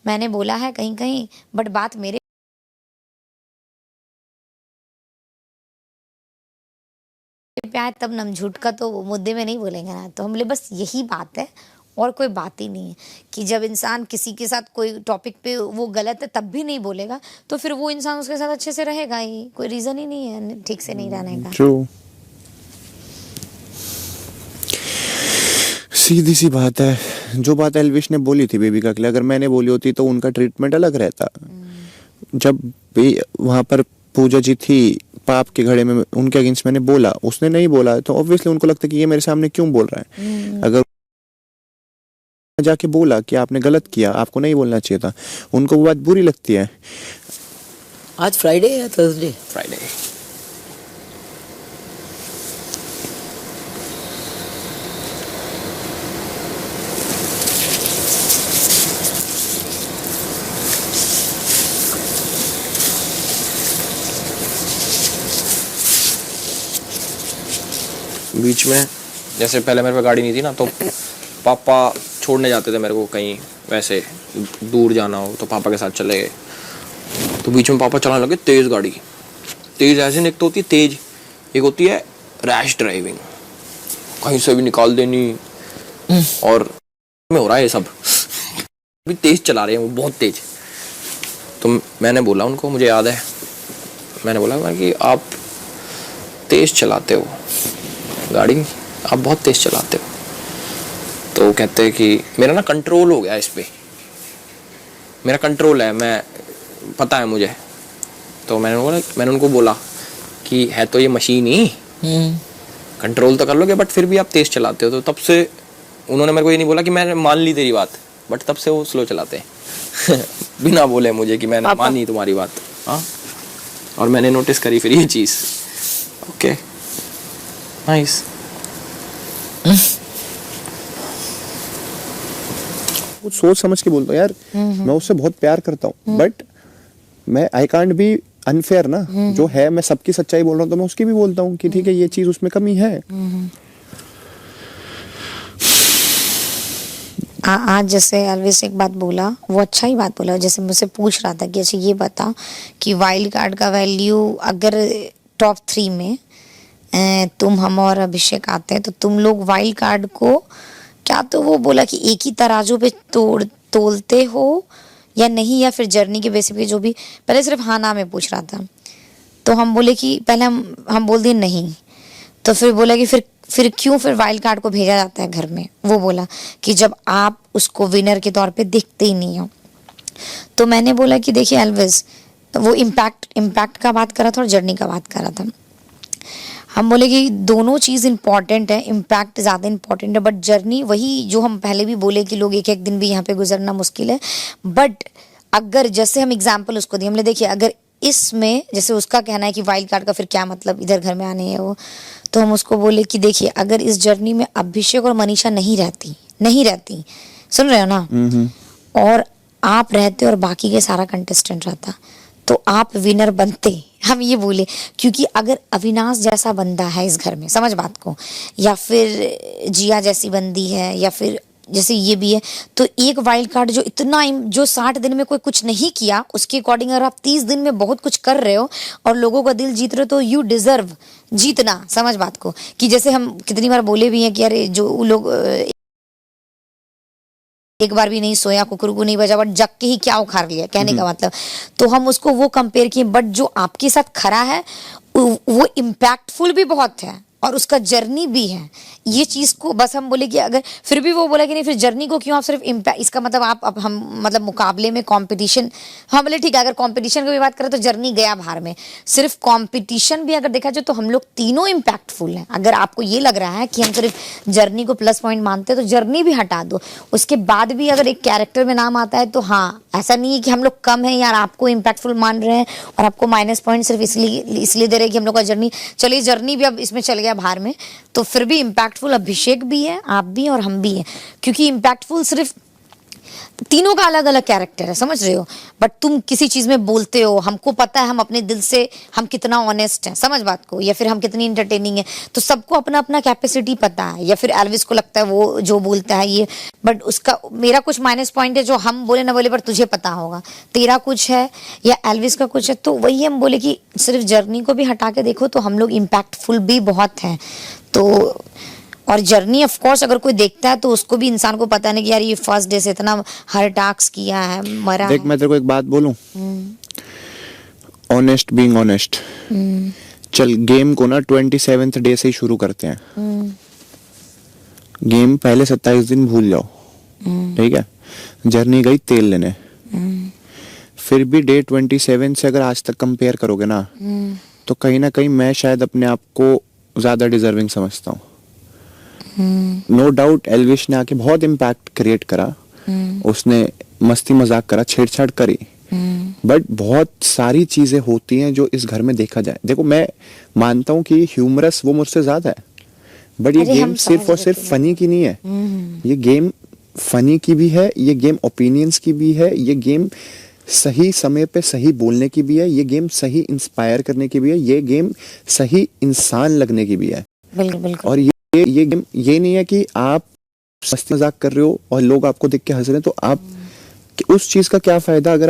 मैंने बोला है कहीं कहीं, बट बात मेरे पे आए तब नमझूट का तो मुद्दे में नहीं बोलेंगे ना। तो हम बोले बस यही बात है और कोई बात ही नहीं है कि जब इंसान किसी के साथ कोई टॉपिक पे वो गलत है तब भी नहीं बोलेगा, तो फिर वो इंसान उसके साथ अच्छे से रहेगा ही, कोई रीजन ही नहीं है ठीक से नहीं रहने का। ट्रू, सीधी सी बात है। जो बात एल्विश ने बोली थी बेबिका के लिए, अगर मैंने बोली होती तो उनका ट्रीटमेंट अलग रहता। जब भी वहां पर पूजा जी थी पाप के घड़े में, उनके अगेंस्ट मैंने बोला, उसने नहीं बोला, तो ऑब्वियसली उनको लगता कि ये मेरे सामने क्यों बोल रहा है। अगर जाके बोला कि आपने गलत किया, आपको नहीं बोलना चाहिए था, उनको वो बात बुरी लगती है। आज फ्राइडे है, थर्सडे? फ्राइडे। बीच में जैसे पहले मेरे पे गाड़ी नहीं थी ना, तो पापा छोड़ने जाते थे मेरे को कहीं, वैसे दूर जाना हो तो पापा के साथ चले गए। तो बीच में पापा चलाने लगे तेज़ गाड़ी। तेज़ ऐसे एक तो होती है तेज़, एक होती है रैश ड्राइविंग, कहीं से भी निकाल देनी। और में हो रहा है ये सब, भी तेज़ चला रहे हैं वो, बहुत तेज़। तो मैंने बोला उनको, मुझे याद है मैंने बोला कि आप तेज़ चलाते हो गाड़ी, आप बहुत तेज़ चलाते हो। तो वो कहते हैं कि मेरा ना कंट्रोल हो गया इस पे, मेरा कंट्रोल है, मैं पता है मुझे। तो मैंने उनको बोला कि है तो ये मशीन ही, कंट्रोल तो कर लोगे बट फिर भी आप तेज़ चलाते हो। तो तब से उन्होंने मेरे को ये नहीं बोला कि मैंने मान ली तेरी बात, बट तब से वो स्लो चलाते हैं बिना बोले मुझे कि मैंने मानी तुम्हारी बात। हाँ, और मैंने नोटिस करी फिर ये चीज़। Okay, nice. कुछ सोच समझ के बोलता हूँ यार, मैं उससे बहुत प्यार करता हूँ, बट मैं आई कांट बी अनफेयर ना। जो है, मैं सबकी सच्चाई बोल रहा हूँ तो मैं उसकी भी बोलता हूँ कि ठीक है ये चीज उसमें कमी है। आज जैसे अलविस एक बात बोला, वो अच्छा ही बात बोला। जैसे मुझसे पूछ रहा था कि अच्छा ये बता कि वाइल्ड कार्ड का वैल्यू अगर टॉप 3 में तुम, हम और अभिषेक आते हैं, तो तुम लोग वाइल्ड कार्ड को क्या, तो वो बोला कि एक ही तराजू पे तोलते हो या नहीं, या फिर जर्नी के बेसिस पे जो भी। पहले सिर्फ हाँ ना में पूछ रहा था, तो हम बोले कि पहले हम बोल दिए नहीं। तो फिर बोला कि फिर क्यों फिर वाइल्ड कार्ड को भेजा जाता है घर में। वो बोला कि जब आप उसको विनर के तौर पे देखते ही नहीं हो। तो मैंने बोला कि देखिए एल्विस, वो इम्पैक्ट का बात कर रहा था और जर्नी का बात कर रहा था। हम बोले कि दोनों चीज़ इंपॉर्टेंट है, इम्पैक्ट ज़्यादा इंपॉर्टेंट है, बट जर्नी वही जो हम पहले भी बोले कि लोग एक एक दिन भी यहाँ पे गुजरना मुश्किल है। बट अगर जैसे हम एग्जाम्पल उसको दिए, हमने देखिए अगर इसमें जैसे उसका कहना है कि वाइल्ड कार्ड का फिर क्या मतलब, इधर घर में आने है वो, तो हम उसको बोले कि देखिए अगर इस जर्नी में अभिषेक और मनीषा नहीं रहती, सुन रहे हो ना, और आप रहते और बाकी के सारा कंटेस्टेंट रहता, तो आप विनर बनते। हम ये बोले क्योंकि अगर अविनाश जैसा बंदा है इस घर में, समझ बात को, या फिर जिया जैसी बंदी है, या फिर जैसे ये भी है, तो एक वाइल्ड कार्ड जो इतना जो 60 दिन में कोई कुछ नहीं किया, उसके अकॉर्डिंग अगर आप 30 दिन में बहुत कुछ कर रहे हो और लोगों का दिल जीत रहे हो, तो यू डिजर्व जीतना। समझ बात को, कि जैसे हम कितनी बार बोले भी हैं कि अरे जो लोग एक बार भी नहीं सोया, कुकरू को नहीं बजा, बट जग के ही क्या उखाड़ लिया, कहने का मतलब। तो हम उसको वो कंपेयर किए, बट जो आपके साथ खड़ा है वो इम्पैक्टफुल भी बहुत है और उसका जर्नी भी है। ये चीज़ को बस हम बोले कि अगर फिर भी वो बोला कि नहीं, फिर जर्नी को क्यों आप सिर्फ इम्पैक्ट, इसका मतलब आप अब हम मतलब मुकाबले में कंपटीशन, हम बोले ठीक है अगर कंपटीशन की भी बात करें तो जर्नी गया बाहर में, सिर्फ कंपटीशन भी अगर देखा जाए तो हम लोग तीनों इम्पैक्टफुल हैं। अगर आपको ये लग रहा है कि हम सिर्फ जर्नी को प्लस पॉइंट मानते हैं तो जर्नी भी हटा दो, उसके बाद भी अगर एक कैरेक्टर में नाम आता है तो हाँ, ऐसा नहीं है कि हम लोग कम है यार, आपको इम्पैक्टफुल मान रहे हैं और आपको माइनस पॉइंट सिर्फ इसलिए दे रहे हैं कि हम लोग का जर्नी, चलिए जर्नी भी अब इसमें चल गया बाहर में, तो फिर भी इम्पैक्टफुल अभिषेक भी है, आप भी और हम भी हैं। क्योंकि इम्पैक्टफुल सिर्फ तीनों का अलग अलग कैरेक्टर है, समझ रहे हो? बट तुम किसी चीज में बोलते हो, हमको पता है हम अपने दिल से हम कितना ऑनेस्ट हैं, समझ बात को, या फिर हम कितनी इंटरटेनिंग है, तो सबको अपना अपना कैपेसिटी पता है। या फिर एल्विस को लगता है वो जो बोलता है ये, बट उसका मेरा कुछ माइनस पॉइंट है जो हम बोले ना बोले पर तुझे पता होगा, तेरा कुछ है या एल्विस का कुछ है। तो वही हम बोले कि सिर्फ जर्नी को भी हटा के देखो तो हम लोग इम्पैक्टफुल भी बहुत हैं। तो और जर्नी ऑफ कोर्स अगर कोई देखता है तो उसको भी, इंसान को पता नहीं कि यार ये फर्स्ट डे से इतना हर टास्क किया है, मरा देख है। मैं तेरे को एक बात बोलूं, ऑनेस्ट बीइंग ऑनेस्ट, चल गेम को ना 27th डे से ही शुरू करते हैं। गेम पहले 27 दिन भूल जाओ, ठीक है? जर्नी गई तेल लेने, फिर भी डे 27 से अगर आज तक कंपेयर करोगे ना, तो कहीं ना कहीं मैं शायद अपने आप को ज्यादा डिजर्विंग समझता हूँ। नो डाउट एल्विश ने आके बहुत इम्पैक्ट क्रिएट करा, उसने मस्ती मजाक करा, छेड़छाड़ करी, बट बहुत सारी चीजें होती हैं जो इस घर में देखा जाए। देखो मैं मानता हूँ कि ह्यूमरस वो मुझसे ज्यादा है, बट ये अरे गेम हम सिर्फ और समझ सिर्फ रहे थे। फनी की नहीं है। ये गेम फनी की भी है, ये गेम ओपिनियंस की भी है, ये गेम सही समय पे सही बोलने की भी है, ये गेम सही इंस्पायर करने की भी है, ये गेम सही इंसान लगने की भी है। बिल्कुल बिल्कुल। और ये गेम ये नहीं है कि आप मस्ती मजाक कर रहे हो और लोग आपको देख के हंस रहे हैं, तो आप उस चीज का क्या फायदा अगर आप